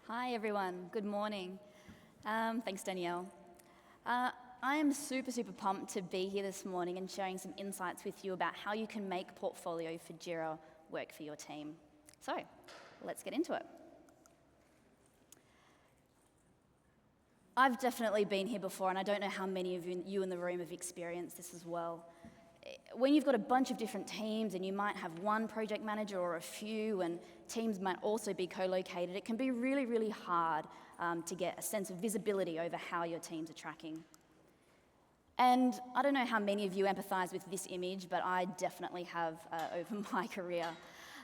Hi everyone, good morning. Thanks Danielle. I am super pumped to be here this morning and sharing some insights with you about how you can make Portfolio for JIRA work for your team. So, let's get into it. I've definitely been here before, and I don't know how many of you in the room have experienced this as well. When you've got a bunch of different teams and you might have one project manager or a few, and teams might also be co-located, it can be really hard to get a sense of visibility over how your teams are tracking. And I don't know how many of you empathize with this image, but I definitely have over my career.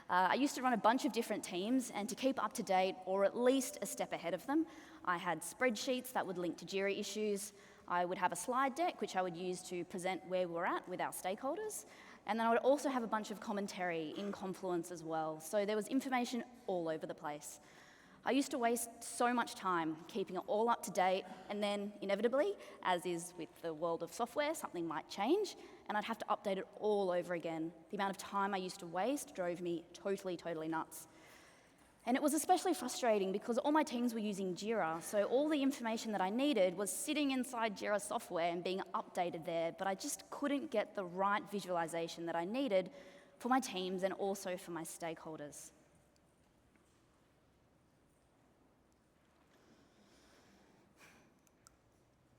I used to run a bunch of different teams, and to keep up to date, or at least a step ahead of them, I had spreadsheets that would link to JIRA issues. I would have a slide deck, which I would use to present where we're at with our stakeholders. And then I would also have a bunch of commentary in Confluence as well. So there was information all over the place. I used to waste so much time keeping it all up to date, and then inevitably, as is with the world of software, something might change, and I'd have to update it all over again. The amount of time I used to waste drove me totally nuts. And it was especially frustrating because all my teams were using JIRA, so all the information that I needed was sitting inside JIRA Software and being updated there, but I just couldn't get the right visualization that I needed for my teams and also for my stakeholders.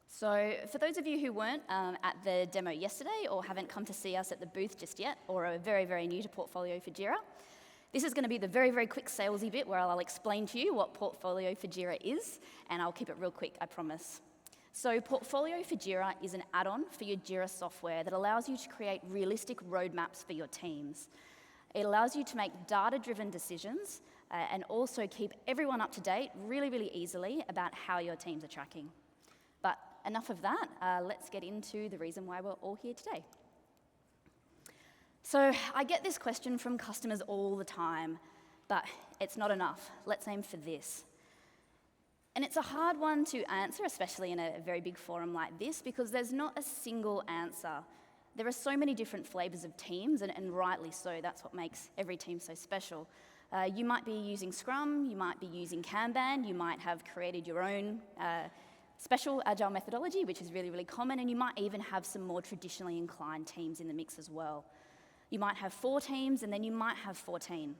So for those of you who weren't at the demo yesterday or haven't come to see us at the booth just yet, or are very new to Portfolio for JIRA, this is going to be the very quick salesy bit where I'll explain to you what Portfolio for JIRA is, and I'll keep it real quick, I promise. So Portfolio for JIRA is an add-on for your JIRA software that allows you to create realistic roadmaps for your teams. It allows you to make data-driven decisions and also keep everyone up to date really easily about how your teams are tracking. But enough of that, let's get into the reason why we're all here today. So I get this question from customers all the time, but it's not enough. Let's aim for this. And it's a hard one to answer, especially in a very big forum like this, because there's not a single answer. There are so many different flavors of teams, and rightly so. That's what makes every team so special. You might be using Scrum, you might be using Kanban, you might have created your own special agile methodology, which is really common, and you might even have some more traditionally inclined teams in the mix as well. You might have 4 teams, and then you might have 14.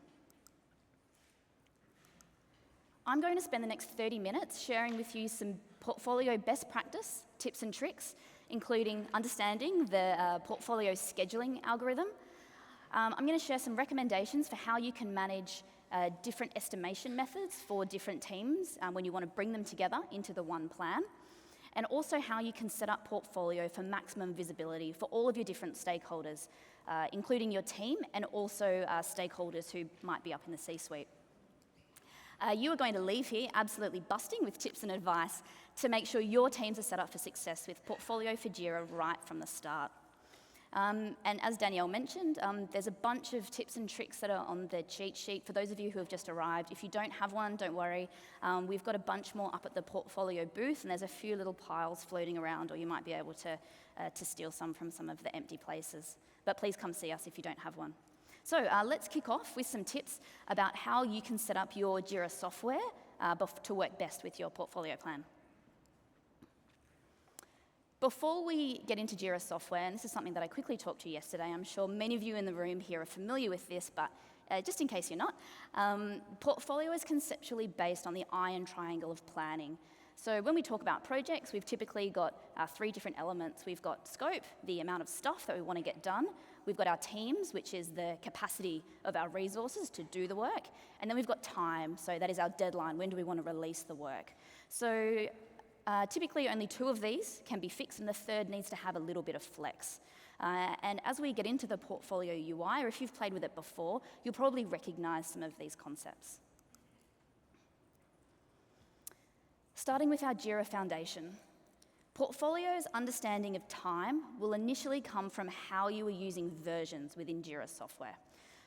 I'm going to spend the next 30 minutes sharing with you some portfolio best practice, tips and tricks, including understanding the portfolio scheduling algorithm. I'm going to share some recommendations for how you can manage different estimation methods for different teams when you want to bring them together into the one plan, and also how you can set up Portfolio for maximum visibility for all of your different stakeholders, including your team and also stakeholders who might be up in the C-suite. You are going to leave here absolutely busting with tips and advice to make sure your teams are set up for success with Portfolio for JIRA right from the start. And as Danielle mentioned, there's a bunch of tips and tricks that are on the cheat sheet for those of you who have just arrived. If you don't have one, don't worry. We've got a bunch more up at the Portfolio booth, and there's a few little piles floating around, or you might be able to steal some from some of the empty places. But please come see us if you don't have one. So let's kick off with some tips about how you can set up your JIRA software to work best with your portfolio plan. Before we get into JIRA software, and this is something that I quickly talked to yesterday, I'm sure many of you in the room here are familiar with this, but just in case you're not, Portfolio is conceptually based on the iron triangle of planning. So when we talk about projects, we've typically got 3 different elements. We've got scope, the amount of stuff that we want to get done. We've got our teams, which is the capacity of our resources to do the work. And then we've got time, so that is our deadline. When do we want to release the work? So typically only 2 of these can be fixed, and the third needs to have a little bit of flex. And as we get into the Portfolio UI, or if you've played with it before, you'll probably recognize some of these concepts. Starting with our JIRA foundation, Portfolio's understanding of time will initially come from how you are using versions within JIRA software.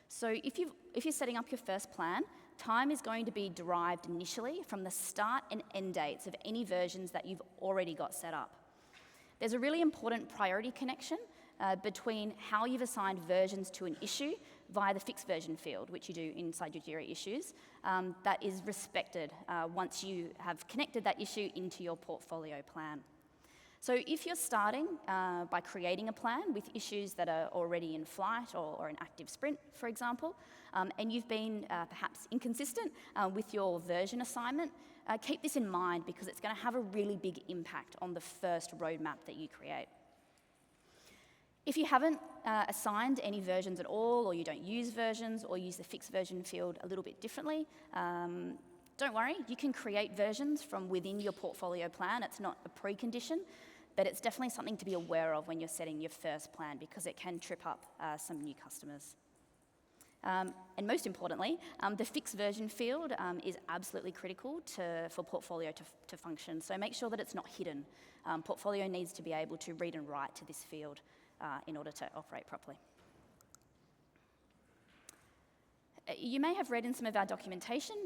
So if you're setting up your first plan, time is going to be derived initially from the start and end dates of any versions that you've already got set up. There's a really important priority connection between how you've assigned versions to an issue via the fixed version field, which you do inside your JIRA issues, that is respected once you have connected that issue into your portfolio plan. So if you're starting by creating a plan with issues that are already in flight or an active sprint, for example, and you've been perhaps inconsistent with your version assignment, keep this in mind because it's going to have a really big impact on the first roadmap that you create. If you haven't assigned any versions at all, or you don't use versions, or use the fixed version field a little bit differently, don't worry, you can create versions from within your portfolio plan. It's not a precondition, but it's definitely something to be aware of when you're setting your first plan because it can trip up some new customers. And most importantly, the fixed version field is absolutely critical for Portfolio to function, so make sure that it's not hidden. Portfolio needs to be able to read and write to this field in order to operate properly. You may have read in some of our documentation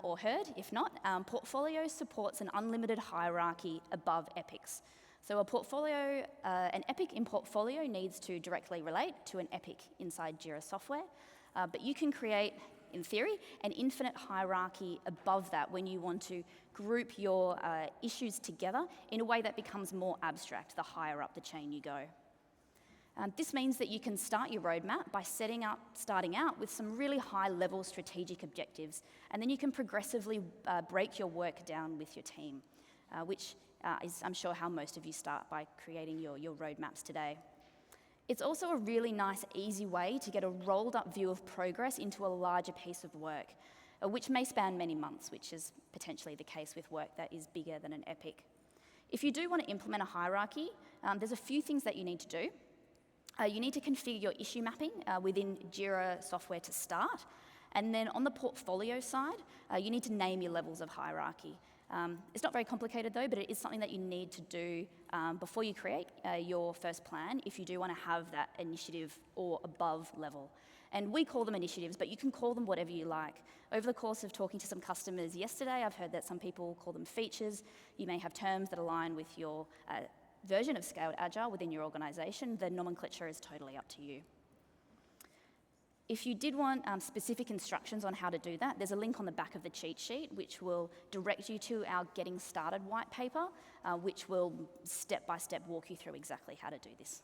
or heard, if not, Portfolio supports an unlimited hierarchy above epics. So an epic in Portfolio needs to directly relate to an epic inside JIRA Software, but you can create, in theory, an infinite hierarchy above that when you want to group your issues together in a way that becomes more abstract the higher up the chain you go. This means that you can start your roadmap by starting out with some really high-level strategic objectives, and then you can progressively break your work down with your team, which is, I'm sure, how most of you start by creating your roadmaps today. It's also a really nice, easy way to get a rolled-up view of progress into a larger piece of work, which may span many months, which is potentially the case with work that is bigger than an epic. If you do want to implement a hierarchy, there's a few things that you need to do. You need to configure your issue mapping within JIRA Software to start. And then on the portfolio side, you need to name your levels of hierarchy. It's not very complicated though, but it is something that you need to do before you create your first plan if you do want to have that initiative or above level. And we call them initiatives, but you can call them whatever you like. Over the course of talking to some customers yesterday, I've heard that some people call them features. You may have terms that align with your version of scaled agile within your organization. The nomenclature is totally up to you. If you did want specific instructions on how to do that, there's a link on the back of the cheat sheet which will direct you to our Getting Started white paper, which will step-by-step walk you through exactly how to do this.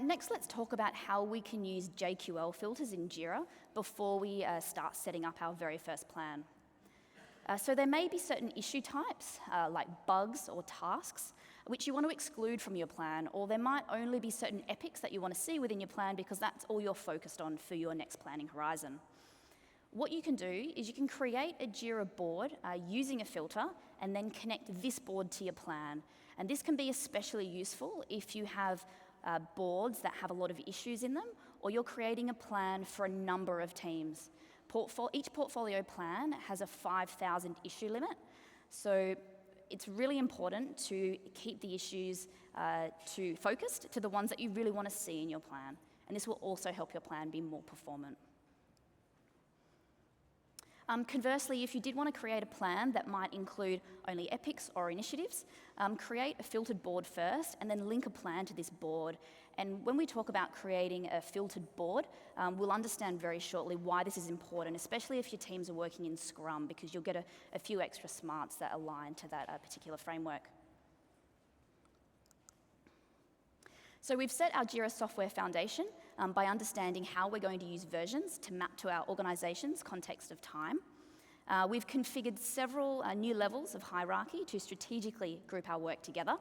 Next, let's talk about how we can use JQL filters in JIRA before we start setting up our very first plan. So there may be certain issue types, like bugs or tasks, which you want to exclude from your plan, or there might only be certain epics that you want to see within your plan because that's all you're focused on for your next planning horizon. What you can do is you can create a JIRA board using a filter and then connect this board to your plan. And this can be especially useful if you have boards that have a lot of issues in them, or you're creating a plan for a number of teams. Each portfolio plan has a 5,000 issue limit, so it's really important to keep the issues focused to the ones that you really want to see in your plan, and this will also help your plan be more performant. Conversely, if you did want to create a plan that might include only epics or initiatives, create a filtered board first and then link a plan to this board. And when we talk about creating a filtered board, we'll understand very shortly why this is important, especially if your teams are working in Scrum, because you'll get a few extra smarts that align to that particular framework. So we've set our JIRA software foundation by understanding how we're going to use versions to map to our organization's context of time. We've configured several new levels of hierarchy to strategically group our work together.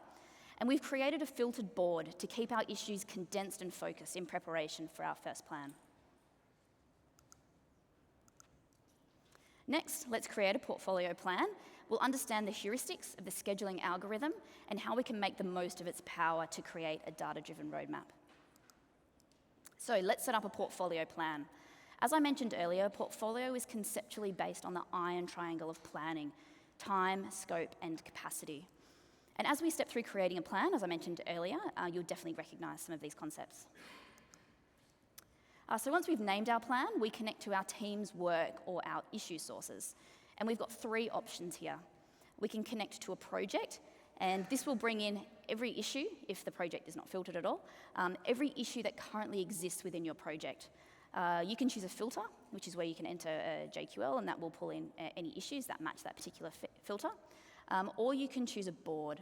And we've created a filtered board to keep our issues condensed and focused in preparation for our first plan. Next, let's create a portfolio plan. We'll understand the heuristics of the scheduling algorithm and how we can make the most of its power to create a data-driven roadmap. So let's set up a portfolio plan. As I mentioned earlier, portfolio is conceptually based on the iron triangle of planning: time, scope, and capacity. And as we step through creating a plan, as I mentioned earlier, you'll definitely recognize some of these concepts. So once we've named our plan, we connect to our team's work or our issue sources. And we've got three options here. We can connect to a project, And this will bring in every issue, if the project is not filtered at all, every issue that currently exists within your project. You can choose a filter, which is where you can enter a JQL, and that will pull in any issues that match that particular filter. Or you can choose a board.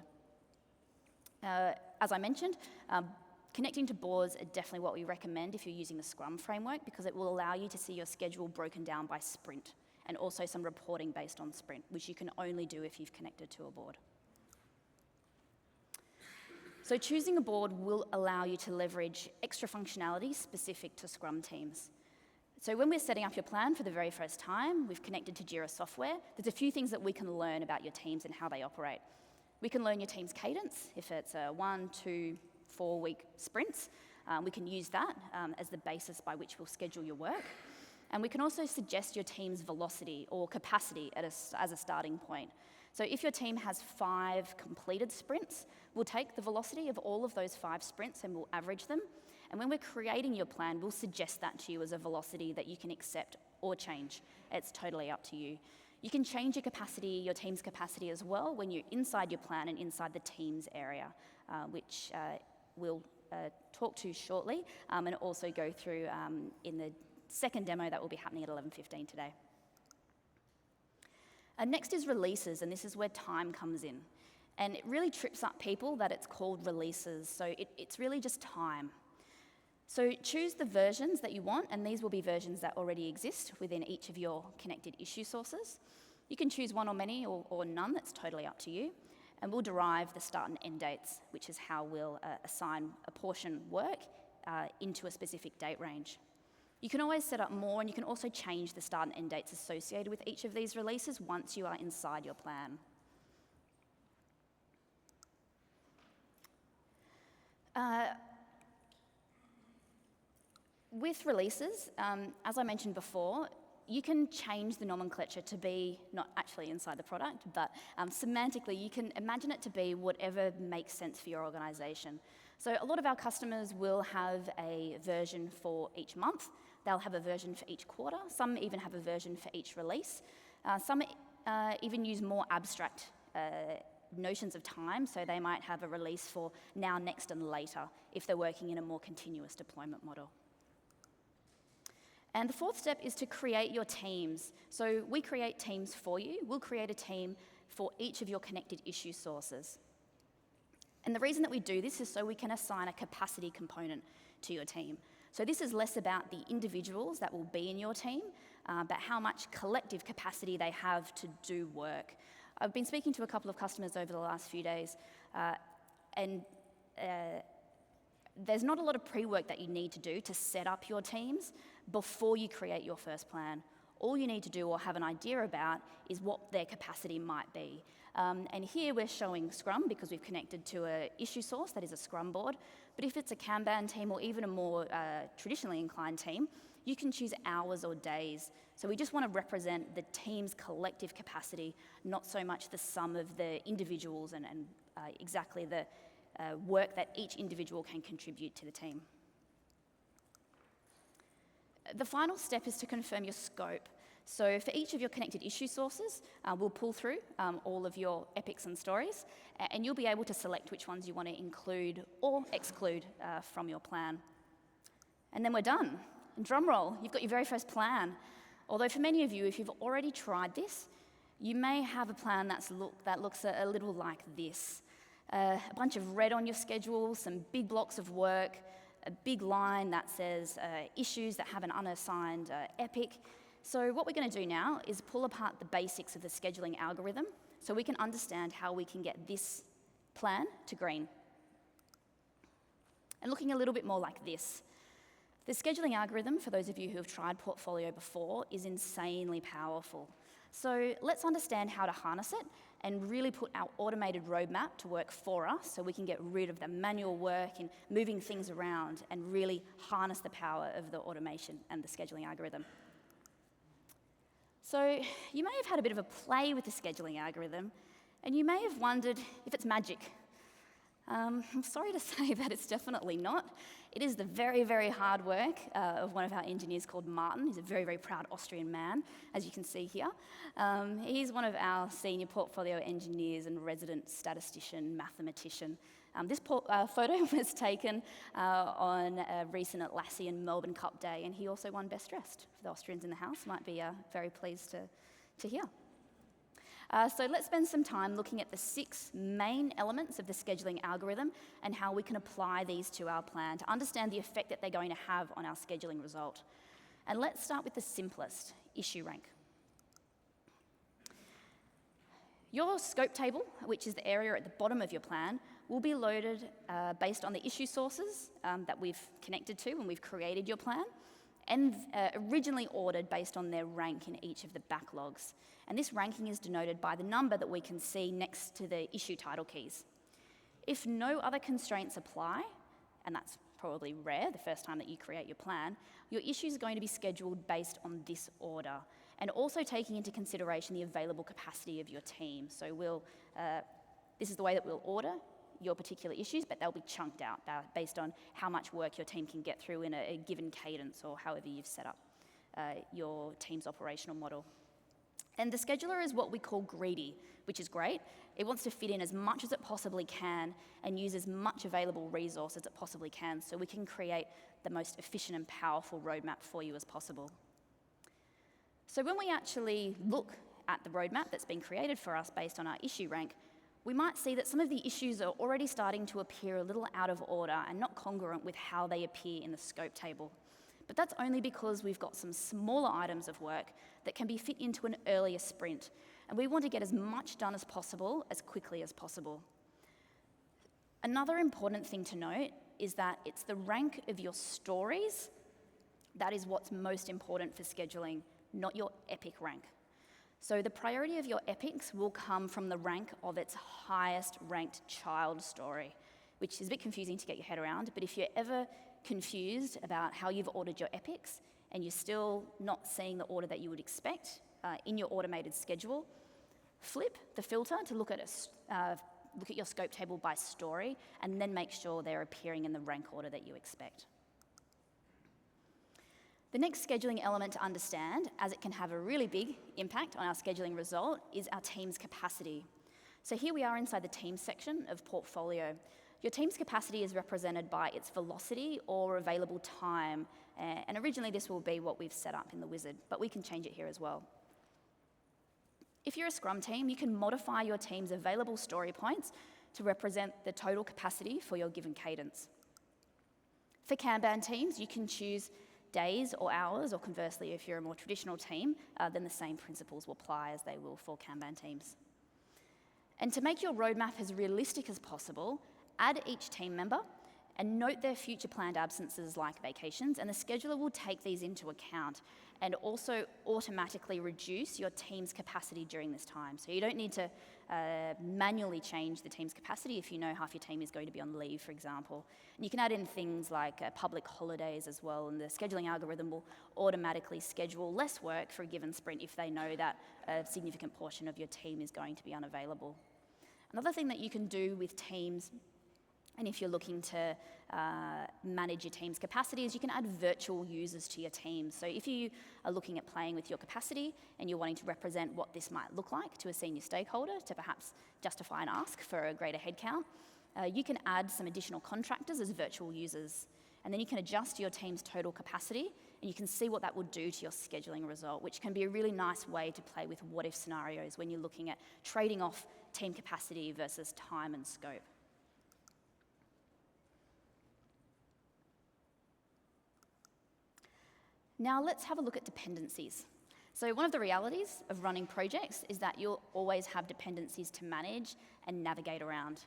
As I mentioned, connecting to boards are definitely what we recommend if you're using the Scrum framework, because it will allow you to see your schedule broken down by sprint, and also some reporting based on sprint, which you can only do if you've connected to a board. So choosing a board will allow you to leverage extra functionality specific to Scrum teams. So when we're setting up your plan for the very first time, we've connected to JIRA Software. There's a few things that we can learn about your teams and how they operate. We can learn your team's cadence, if it's a 1, 2, 4-week sprints. We can use that as the basis by which we'll schedule your work. And we can also suggest your team's velocity or capacity as a starting point. So if your team has 5 completed sprints, we'll take the velocity of all of those 5 sprints and we'll average them. And when we're creating your plan, we'll suggest that to you as a velocity that you can accept or change. It's totally up to you. You can change your capacity, your team's capacity as well, when you're inside your plan and inside the teams area, which we'll talk to shortly, and also go through in the second demo that will be happening at 11:15 today. Next is releases, and this is where time comes in. And it really trips up people that it's called releases, so it's really just time. So choose the versions that you want, and these will be versions that already exist within each of your connected issue sources. You can choose one or many or none, that's totally up to you. And we'll derive the start and end dates, which is how we'll assign a portion work into a specific date range. You can always set up more, and you can also change the start and end dates associated with each of these releases once you are inside your plan. With releases, as I mentioned before, you can change the nomenclature to be not actually inside the product, but semantically, you can imagine it to be whatever makes sense for your organization. So a lot of our customers will have a version for each month. They'll have a version for each quarter. Some even have a version for each release. Some even use more abstract notions of time, so they might have a release for now, next, and later if they're working in a more continuous deployment model. And the fourth step is to create your teams. So we create teams for you. We'll create a team for each of your connected issue sources. And the reason that we do this is so we can assign a capacity component to your team. So this is less about the individuals that will be in your team, but how much collective capacity they have to do work. I've been speaking to a couple of customers over the last few days, and there's not a lot of pre-work that you need to do to set up your teams before you create your first plan. All you need to do or have an idea about is what their capacity might be. And here we're showing Scrum because we've connected to an issue source that is a Scrum board. But if it's a Kanban team or even a more traditionally inclined team, you can choose hours or days. So we just want to represent the team's collective capacity, not so much the sum of the individuals and exactly the work that each individual can contribute to the team. The final step is to confirm your scope. So for each of your connected issue sources, we'll pull through all of your epics and stories, and you'll be able to select which ones you want to include or exclude from your plan. And then we're done. And drum roll, you've got your very first plan. Although for many of you, if you've already tried this, you may have a plan that looks a little like this. A bunch of red on your schedule, some big blocks of work, a big line that says issues that have an unassigned epic. So what we're going to do now is pull apart the basics of the scheduling algorithm so we can understand how we can get this plan to green. And looking a little bit more like this. The scheduling algorithm, for those of you who have tried Portfolio before, is insanely powerful. So let's understand how to harness it and really put our automated roadmap to work for us so we can get rid of the manual work and moving things around and really harness the power of the automation and the scheduling algorithm. So you may have had a bit of a play with the scheduling algorithm, and you may have wondered if it's magic. I'm sorry to say that it's definitely not. It is the very, very hard work of one of our engineers called Martin. He's a very, very proud Austrian man, as you can see here. He's one of our senior portfolio engineers and resident statistician, mathematician. This photo was taken on a recent Atlassian Melbourne Cup day, and he also won Best Dressed. For the Austrians in the house, might be very pleased to hear. So let's spend some time looking at the 6 main elements of the scheduling algorithm and how we can apply these to our plan to understand the effect that they're going to have on our scheduling result. And let's start with the simplest, issue rank. Your scope table, which is the area at the bottom of your plan, will be loaded based on the issue sources that we've connected to when we've created your plan, and originally ordered based on their rank in each of the backlogs. And this ranking is denoted by the number that we can see next to the issue title keys. If no other constraints apply, and that's probably rare the first time that you create your plan, your issue is going to be scheduled based on this order, and also taking into consideration the available capacity of your team. So this is the way that we'll order your particular issues, but they'll be chunked out based on how much work your team can get through in a given cadence, or however you've set up your team's operational model. And the scheduler is what we call greedy, which is great. It wants to fit in as much as it possibly can and use as much available resource as it possibly can, so we can create the most efficient and powerful roadmap for you as possible. So when we actually look at the roadmap that's been created for us based on our issue rank, we might see that some of the issues are already starting to appear a little out of order and not congruent with how they appear in the scope table. But that's only because we've got some smaller items of work that can be fit into an earlier sprint, and we want to get as much done as possible, as quickly as possible. Another important thing to note is that it's the rank of your stories that is what's most important for scheduling, not your epic rank. So the priority of your epics will come from the rank of its highest ranked child story, which is a bit confusing to get your head around, but if you're ever confused about how you've ordered your epics and you're still not seeing the order that you would expect in your automated schedule, flip the filter to look at your scope table by story, and then make sure they're appearing in the rank order that you expect. The next scheduling element to understand, as it can have a really big impact on our scheduling result, is our team's capacity. So here we are inside the teams section of Portfolio. Your team's capacity is represented by its velocity or available time, and originally this will be what we've set up in the wizard, but we can change it here as well. If you're a Scrum team, you can modify your team's available story points to represent the total capacity for your given cadence. For Kanban teams, you can choose days or hours, or conversely, if you're a more traditional team, then the same principles will apply as they will for Kanban teams. And to make your roadmap as realistic as possible, add each team member and note their future planned absences like vacations, and the scheduler will take these into account and also automatically reduce your team's capacity during this time. So you don't need to manually change the team's capacity if you know half your team is going to be on leave, for example. And you can add in things like public holidays as well, and the scheduling algorithm will automatically schedule less work for a given sprint if they know that a significant portion of your team is going to be unavailable. Another thing that you can do with teams, and if you're looking to manage your team's capacity, is you can add virtual users to your team. So if you are looking at playing with your capacity and you're wanting to represent what this might look like to a senior stakeholder to perhaps justify an ask for a greater headcount, you can add some additional contractors as virtual users. And then you can adjust your team's total capacity, and you can see what that will do to your scheduling result, which can be a really nice way to play with what-if scenarios when you're looking at trading off team capacity versus time and scope. Now let's have a look at dependencies. So one of the realities of running projects is that you'll always have dependencies to manage and navigate around.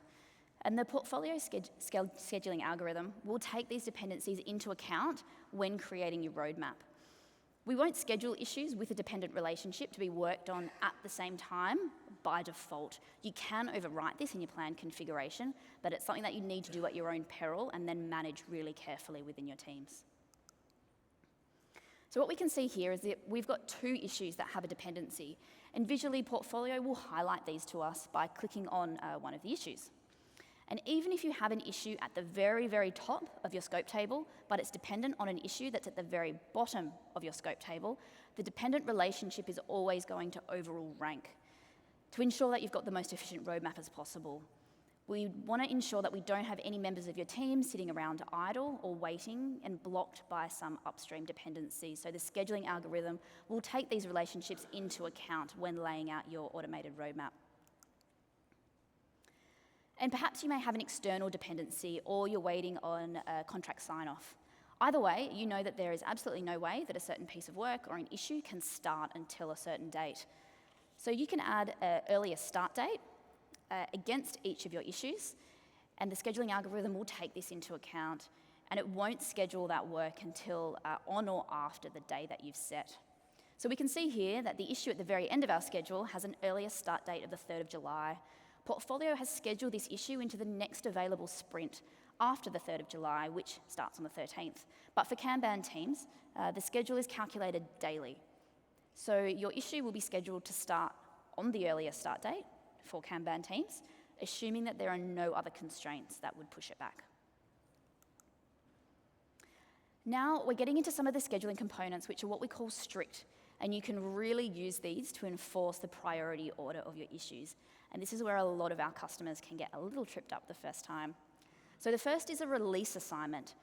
And the portfolio scheduling algorithm will take these dependencies into account when creating your roadmap. We won't schedule issues with a dependent relationship to be worked on at the same time by default. You can overwrite this in your plan configuration, but it's something that you need to do at your own peril and then manage really carefully within your teams. So what we can see here is that we've got 2 issues that have a dependency, and visually Portfolio will highlight these to us by clicking on one of the issues. And even if you have an issue at the very, very top of your scope table, but it's dependent on an issue that's at the very bottom of your scope table, the dependent relationship is always going to overrule rank to ensure that you've got the most efficient roadmap as possible. We want to ensure that we don't have any members of your team sitting around idle or waiting and blocked by some upstream dependency. So the scheduling algorithm will take these relationships into account when laying out your automated roadmap. And perhaps you may have an external dependency or you're waiting on a contract sign-off. Either way, you know that there is absolutely no way that a certain piece of work or an issue can start until a certain date. So you can add an earlier start date against each of your issues, and the scheduling algorithm will take this into account, and it won't schedule that work until on or after the day that you've set. So we can see here that the issue at the very end of our schedule has an earlier start date of the 3rd of July. Portfolio has scheduled this issue into the next available sprint after the 3rd of July, which starts on the 13th. But for Kanban teams, the schedule is calculated daily. So your issue will be scheduled to start on the earlier start date for Kanban teams, assuming that there are no other constraints that would push it back. Now we're getting into some of the scheduling components, which are what we call strict, and you can really use these to enforce the priority order of your issues. And this is where a lot of our customers can get a little tripped up the first time. So the first is a release assignment.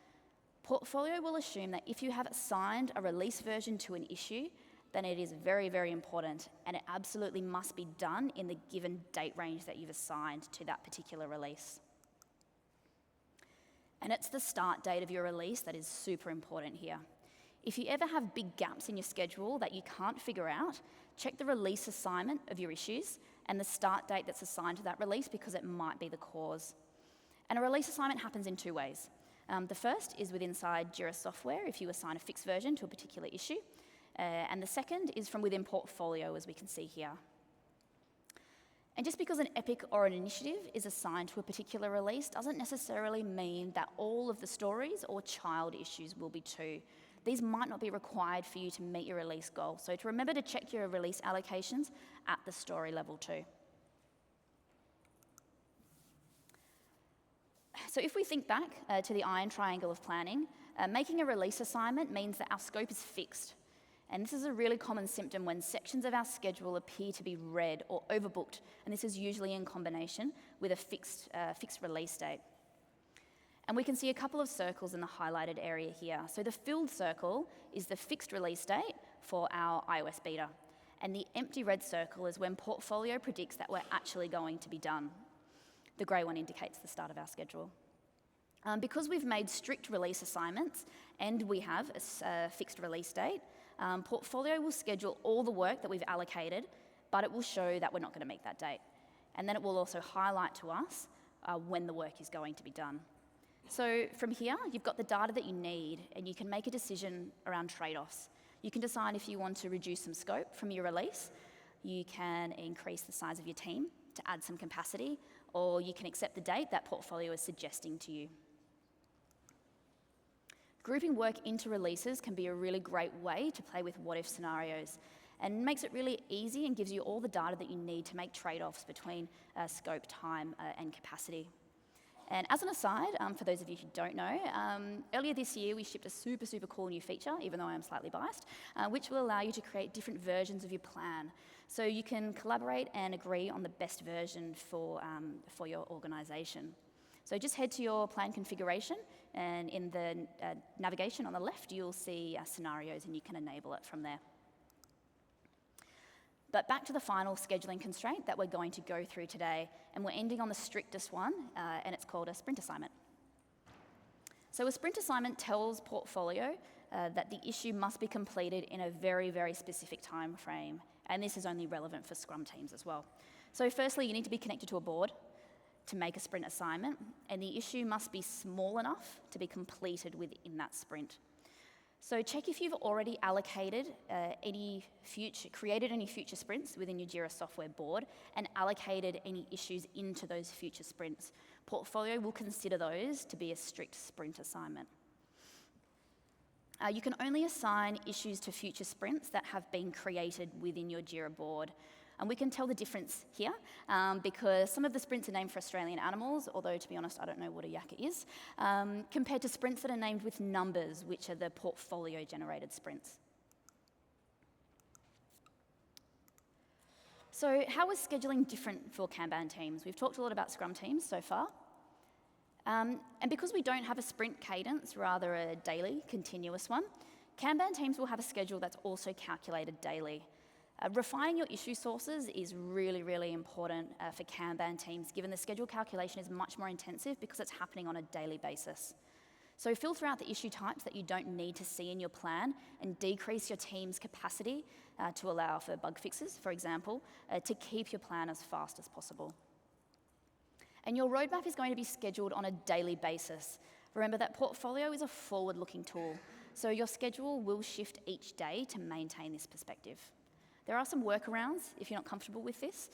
Portfolio will assume that if you have assigned a release version to an issue, then it is very, very important, and it absolutely must be done in the given date range that you've assigned to that particular release. And it's the start date of your release that is super important here. If you ever have big gaps in your schedule that you can't figure out, check the release assignment of your issues and the start date that's assigned to that release, because it might be the cause. And a release assignment happens in 2 ways. The first is inside JIRA Software if you assign a fixed version to a particular issue. And the second is from within Portfolio, as we can see here. And just because an epic or an initiative is assigned to a particular release doesn't necessarily mean that all of the stories or child issues will be too. These might not be required for you to meet your release goal. So to remember to check your release allocations at the story level too. So if we think back to the iron triangle of planning, making a release assignment means that our scope is fixed. And this is a really common symptom when sections of our schedule appear to be red or overbooked, and this is usually in combination with a fixed release date. And we can see a couple of circles in the highlighted area here. So the filled circle is the fixed release date for our iOS beta, and the empty red circle is when Portfolio predicts that we're actually going to be done. The grey one indicates the start of our schedule. Because we've made strict release assignments and we have a fixed release date, Portfolio will schedule all the work that we've allocated, but it will show that we're not going to make that date. And then it will also highlight to us when the work is going to be done. So from here, you've got the data that you need, and you can make a decision around trade-offs. You can decide if you want to reduce some scope from your release, you can increase the size of your team to add some capacity, or you can accept the date that Portfolio is suggesting to you. Grouping work into releases can be a really great way to play with what-if scenarios, and makes it really easy and gives you all the data that you need to make trade-offs between scope, time, and capacity. And as an aside, for those of you who don't know, earlier this year we shipped a super, super cool new feature, even though I am slightly biased, which will allow you to create different versions of your plan. So you can collaborate and agree on the best version for your organization. So just head to your plan configuration, and in the navigation on the left, you'll see scenarios, and you can enable it from there. But back to the final scheduling constraint that we're going to go through today, and we're ending on the strictest one, and it's called a sprint assignment. So a sprint assignment tells Portfolio that the issue must be completed in a very, very specific time frame, and this is only relevant for Scrum teams as well. So firstly, you need to be connected to a board to make a sprint assignment, and the issue must be small enough to be completed within that sprint. So check if you've already allocated created any future sprints within your JIRA software board and allocated any issues into those future sprints. Portfolio will consider those to be a strict sprint assignment. You can only assign issues to future sprints that have been created within your JIRA board. And we can tell the difference here because some of the sprints are named for Australian animals, although to be honest, I don't know what a yakka is, compared to sprints that are named with numbers, which are the portfolio generated sprints. So how is scheduling different for Kanban teams? We've talked a lot about Scrum teams so far. And because we don't have a sprint cadence, rather a daily, continuous one, Kanban teams will have a schedule that's also calculated daily. Refining your issue sources is really, really important for Kanban teams, given the schedule calculation is much more intensive because it's happening on a daily basis. So filter out the issue types that you don't need to see in your plan and decrease your team's capacity to allow for bug fixes, for example, to keep your plan as fast as possible. And your roadmap is going to be scheduled on a daily basis. Remember that Portfolio is a forward-looking tool, so your schedule will shift each day to maintain this perspective. There are some workarounds if you're not comfortable with this,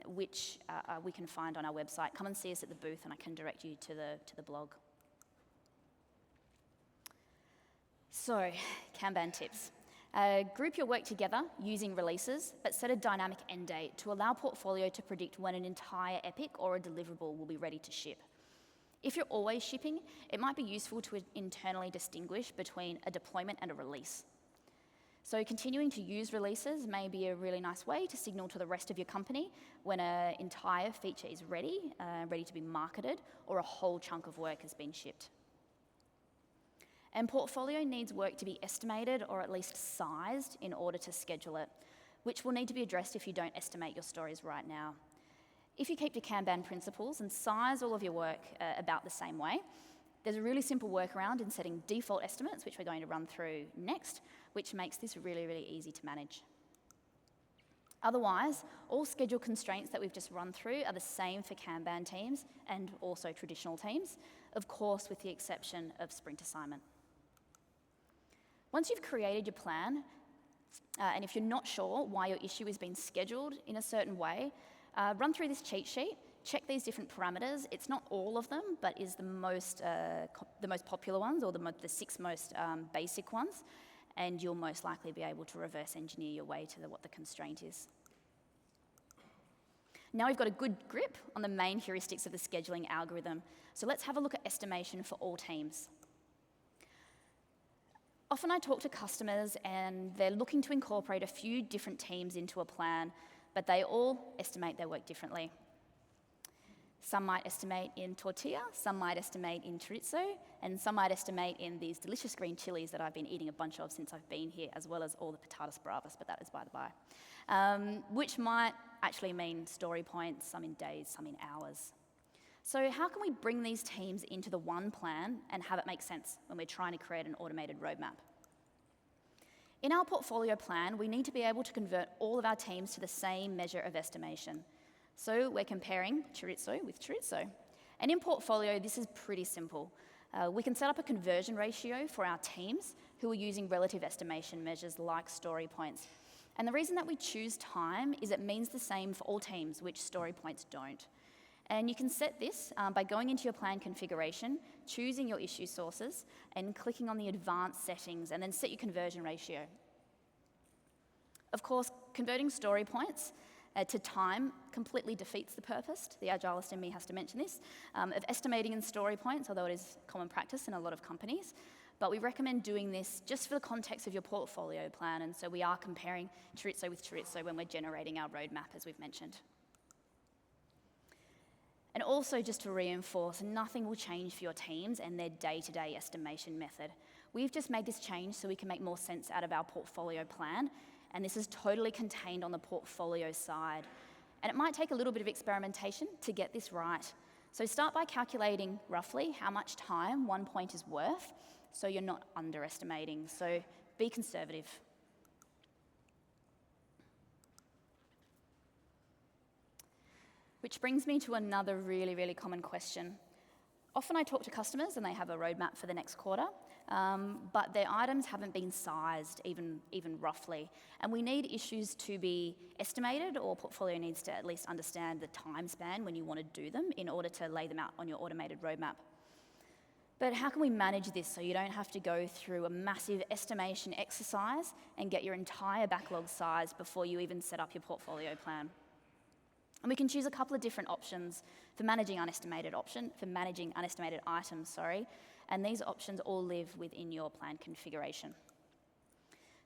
which we can find on our website. Come and see us at the booth and I can direct you to the blog. So, Kanban tips. Group your work together using releases, but set a dynamic end date to allow Portfolio to predict when an entire epic or a deliverable will be ready to ship. If you're always shipping, it might be useful to internally distinguish between a deployment and a release. So continuing to use releases may be a really nice way to signal to the rest of your company when an entire feature is ready, ready to be marketed, or a whole chunk of work has been shipped. And Portfolio needs work to be estimated or at least sized in order to schedule it, which will need to be addressed if you don't estimate your stories right now. If you keep to Kanban principles and size all of your work about the same way, there's a really simple workaround in setting default estimates, which we're going to run through next, which makes this really, really easy to manage. Otherwise, all schedule constraints that we've just run through are the same for Kanban teams and also traditional teams, of course with the exception of sprint assignment. Once you've created your plan, and if you're not sure why your issue is being scheduled in a certain way, run through this cheat sheet, check these different parameters. It's not all of them, but is the most popular ones or the 6 most basic ones, and you'll most likely be able to reverse engineer your way to what the constraint is. Now we've got a good grip on the main heuristics of the scheduling algorithm, so let's have a look at estimation for all teams. Often I talk to customers and they're looking to incorporate a few different teams into a plan, but they all estimate their work differently. Some might estimate in tortilla, some might estimate in chorizo, and some might estimate in these delicious green chilies that I've been eating a bunch of since I've been here, as well as all the patatas bravas, but that is by the by, which might actually mean story points, some in days, some in hours. So how can we bring these teams into the one plan and have it make sense when we're trying to create an automated roadmap? In our Portfolio plan, we need to be able to convert all of our teams to the same measure of estimation. So we're comparing chorizo with chorizo. And in Portfolio, this is pretty simple. We can set up a conversion ratio for our teams who are using relative estimation measures like story points. And the reason that we choose time is it means the same for all teams, which story points don't. And you can set this by going into your plan configuration, choosing your issue sources, and clicking on the advanced settings, and then set your conversion ratio. Of course, converting story points to time completely defeats the purpose, the agilist in me has to mention this, of estimating in story points, although it is common practice in a lot of companies. But we recommend doing this just for the context of your Portfolio plan, and so we are comparing chorizo with chorizo when we're generating our roadmap, as we've mentioned. And also, just to reinforce, nothing will change for your teams and their day-to-day estimation method. We've just made this change so we can make more sense out of our Portfolio plan, and this is totally contained on the Portfolio side. And it might take a little bit of experimentation to get this right. So start by calculating roughly how much time one point is worth, so you're not underestimating. So be conservative. Which brings me to another really, really common question. Often I talk to customers and they have a roadmap for the next quarter, but their items haven't been sized, even roughly. And we need issues to be estimated, or Portfolio needs to at least understand the time span when you want to do them in order to lay them out on your automated roadmap. But how can we manage this so you don't have to go through a massive estimation exercise and get your entire backlog size before you even set up your portfolio plan? And we can choose a couple of different options for managing unestimated items, and these options all live within your plan configuration.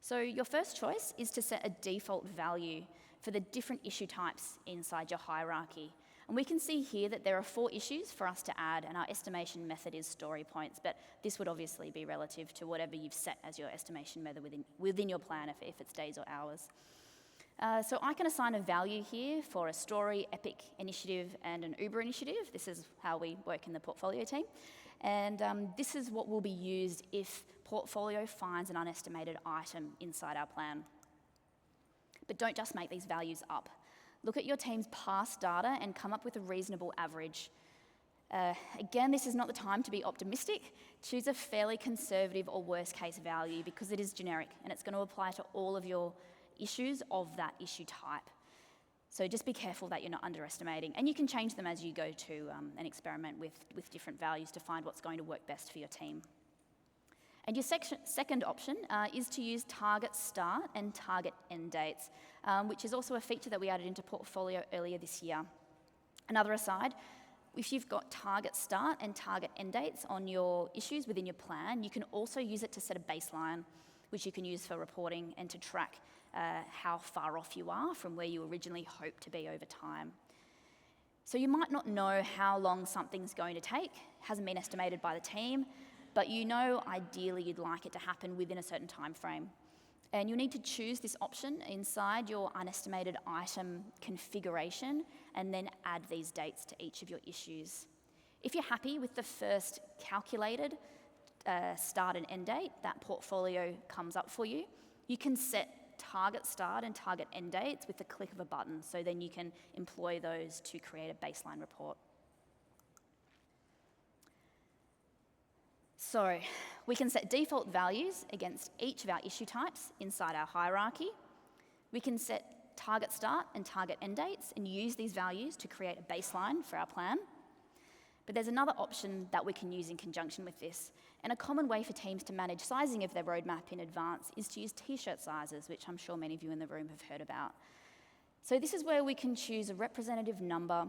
So your first choice is to set a default value for the different issue types inside your hierarchy. And we can see here that there are 4 issues for us to add, and our estimation method is story points, but this would obviously be relative to whatever you've set as your estimation method within your plan, if it's days or hours. So I can assign a value here for a story, epic, initiative, and an Uber initiative. This is how we work in the portfolio team. And this is what will be used if portfolio finds an unestimated item inside our plan. But don't just make these values up. Look at your team's past data and come up with a reasonable average. Again, this is not the time to be optimistic. Choose a fairly conservative or worst case value because it is generic and it's going to apply to all of your issues of that issue type. So just be careful that you're not underestimating. And you can change them as you go to and experiment with different values to find what's going to work best for your team. And your second option is to use target start and target end dates, which is also a feature that we added into Portfolio earlier this year. Another aside, if you've got target start and target end dates on your issues within your plan, you can also use it to set a baseline, which you can use for reporting and to track how far off you are from where you originally hoped to be over time. So you might not know how long something's going to take, hasn't been estimated by the team, but you know ideally you'd like it to happen within a certain time frame. And you'll need to choose this option inside your unestimated item configuration and then add these dates to each of your issues. If you're happy with the first calculated start and end date that Portfolio comes up for you, you can set target start and target end dates with the click of a button, so then you can employ those to create a baseline report. So we can set default values against each of our issue types inside our hierarchy. We can set target start and target end dates and use these values to create a baseline for our plan. But there's another option that we can use in conjunction with this. And a common way for teams to manage sizing of their roadmap in advance is to use t-shirt sizes, which I'm sure many of you in the room have heard about. So this is where we can choose a representative number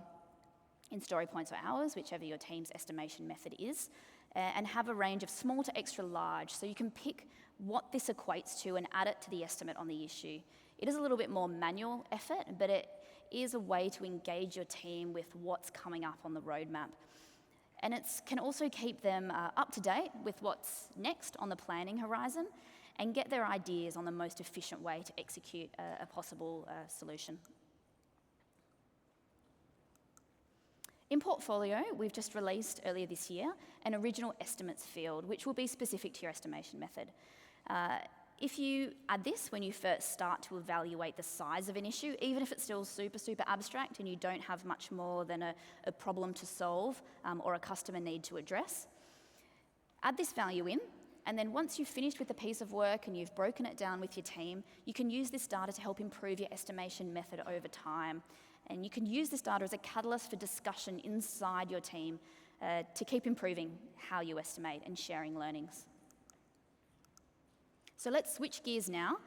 in story points or hours, whichever your team's estimation method is, and have a range of small to extra large, so you can pick what this equates to and add it to the estimate on the issue. It is a little bit more manual effort, but it is a way to engage your team with what's coming up on the roadmap. And it can also keep them up to date with what's next on the planning horizon and get their ideas on the most efficient way to execute a possible solution. In Portfolio, we've just released earlier this year an original estimates field, which will be specific to your estimation method. If you add this when you first start to evaluate the size of an issue, even if it's still super, super abstract and you don't have much more than a problem to solve or a customer need to address, add this value in, and then once you've finished with a piece of work and you've broken it down with your team, you can use this data to help improve your estimation method over time. And you can use this data as a catalyst for discussion inside your team to keep improving how you estimate and sharing learnings. So let's switch gears now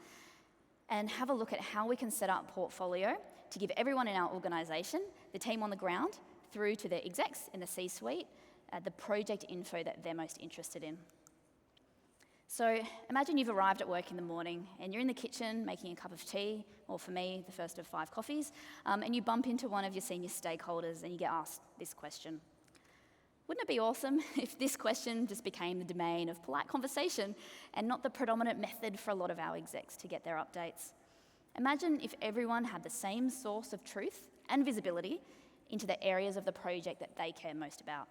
and have a look at how we can set up Portfolio to give everyone in our organisation, the team on the ground, through to the execs in the C-suite, the project info that they're most interested in. So imagine you've arrived at work in the morning and you're in the kitchen making a cup of tea, or for me, the first of 5 coffees, and you bump into one of your senior stakeholders and you get asked this question. Wouldn't it be awesome if this question just became the domain of polite conversation and not the predominant method for a lot of our execs to get their updates? Imagine if everyone had the same source of truth and visibility into the areas of the project that they care most about.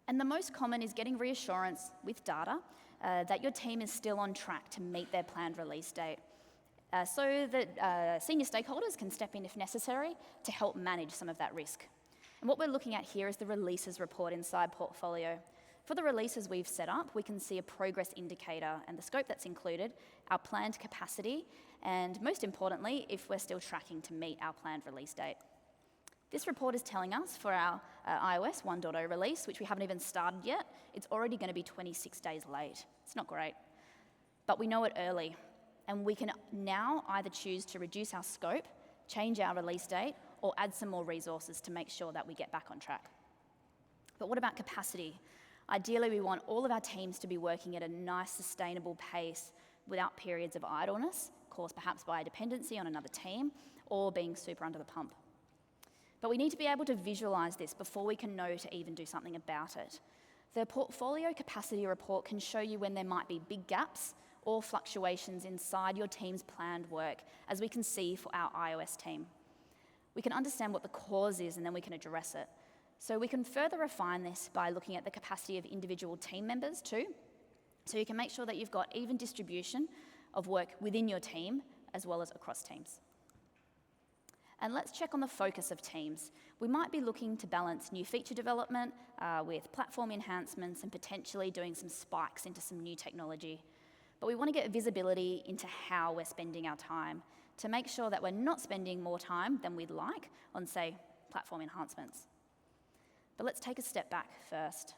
And the most common is getting reassurance with data that your team is still on track to meet their planned release date, so that senior stakeholders can step in if necessary to help manage some of that risk. And what we're looking at here is the releases report inside Portfolio. For the releases we've set up, we can see a progress indicator and the scope that's included, our planned capacity, and most importantly, if we're still tracking to meet our planned release date. This report is telling us for our iOS 1.0 release, which we haven't even started yet, it's already going to be 26 days late. It's not great. But we know it early, and we can now either choose to reduce our scope, change our release date, or add some more resources to make sure that we get back on track. But what about capacity? Ideally, we want all of our teams to be working at a nice, sustainable pace without periods of idleness, caused perhaps by a dependency on another team, or being super under the pump. But we need to be able to visualize this before we can know to even do something about it. The portfolio capacity report can show you when there might be big gaps or fluctuations inside your team's planned work, as we can see for our iOS team. We can understand what the cause is, and then we can address it. So we can further refine this by looking at the capacity of individual team members too. So you can make sure that you've got even distribution of work within your team as well as across teams. And let's check on the focus of teams. We might be looking to balance new feature development with platform enhancements and potentially doing some spikes into some new technology. But we want to get visibility into how we're spending our time to make sure that we're not spending more time than we'd like on, say, platform enhancements. But let's take a step back first.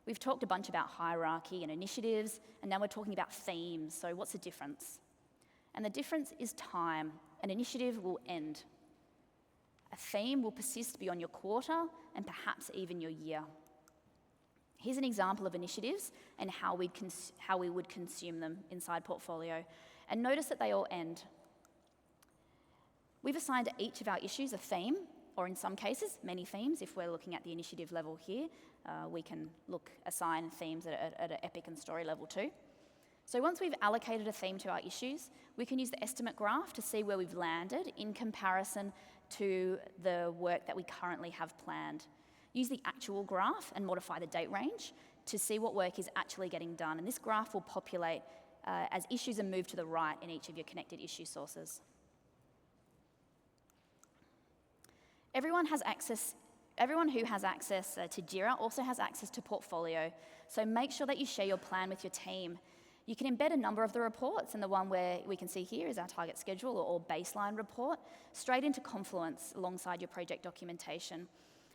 We've talked a bunch about hierarchy and initiatives, and now we're talking about themes, so what's the difference? And the difference is time. An initiative will end. A theme will persist beyond your quarter and perhaps even your year. Here's an example of initiatives and how we would consume them inside Portfolio. And notice that they all end. We've assigned each of our issues a theme, or in some cases, many themes. If we're looking at the initiative level here, we can assign themes at an epic and story level too. So once we've allocated a theme to our issues, we can use the estimate graph to see where we've landed in comparison to the work that we currently have planned. Use the actual graph and modify the date range to see what work is actually getting done. And this graph will populate as issues are moved to the right in each of your connected issue sources. Everyone who has access to JIRA also has access to Portfolio, so make sure that you share your plan with your team. You can embed a number of the reports, and the one where we can see here is our target schedule or baseline report, straight into Confluence alongside your project documentation.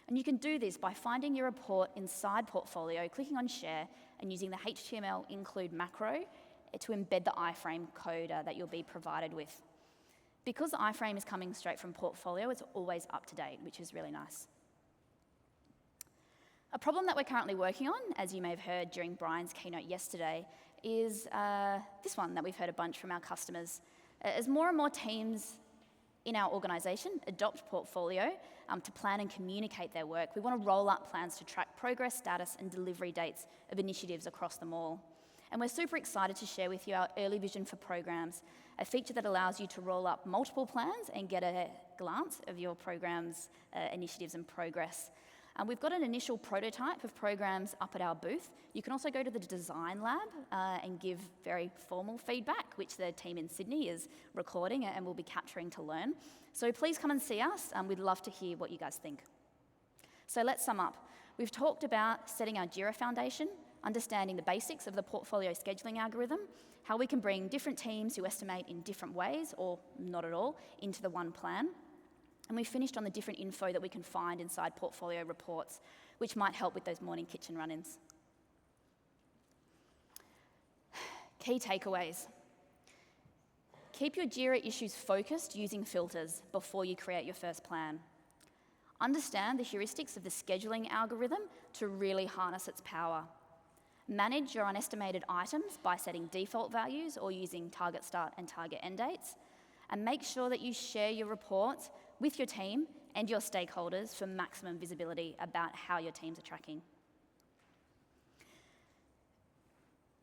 And you can do this by finding your report inside Portfolio, clicking on Share, and using the HTML include macro to embed the iframe code that you'll be provided with. Because the iframe is coming straight from Portfolio, it's always up to date, which is really nice. A problem that we're currently working on, as you may have heard during Brian's keynote yesterday, is this one that we've heard a bunch from our customers. As more and more teams in our organisation adopt Portfolio to plan and communicate their work, we want to roll out plans to track progress, status, and delivery dates of initiatives across them all. And we're super excited to share with you our early vision for programs, a feature that allows you to roll up multiple plans and get a glance of your program's initiatives and progress. We've got an initial prototype of programs up at our booth. You can also go to the design lab and give very formal feedback, which the team in Sydney is recording and will be capturing to learn. So please come and see us. We'd love to hear what you guys think. So let's sum up. We've talked about setting our JIRA foundation, understanding the basics of the Portfolio scheduling algorithm, how we can bring different teams who estimate in different ways, or not at all, into the one plan. And we finished on the different info that we can find inside Portfolio reports, which might help with those morning kitchen run-ins. Key takeaways. Keep your JIRA issues focused using filters before you create your first plan. Understand the heuristics of the scheduling algorithm to really harness its power. Manage your unestimated items by setting default values or using target start and target end dates. And make sure that you share your reports with your team and your stakeholders for maximum visibility about how your teams are tracking.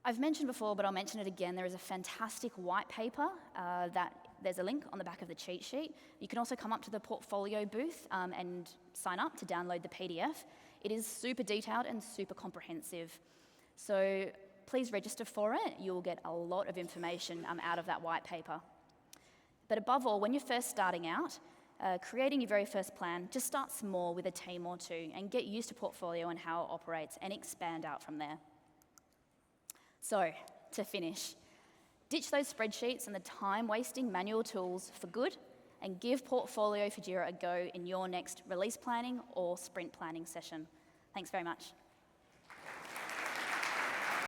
I've mentioned before, but I'll mention it again, there is a fantastic white paper there's a link on the back of the cheat sheet. You can also come up to the Portfolio booth and sign up to download the PDF. It is super detailed and super comprehensive. So please register for it. You'll get a lot of information out of that white paper. But above all, when you're first starting out, creating your very first plan, just start small with a team or two and get used to Portfolio and how it operates and expand out from there. So, to finish, ditch those spreadsheets and the time-wasting manual tools for good and give Portfolio for JIRA a go in your next release planning or sprint planning session. Thanks very much.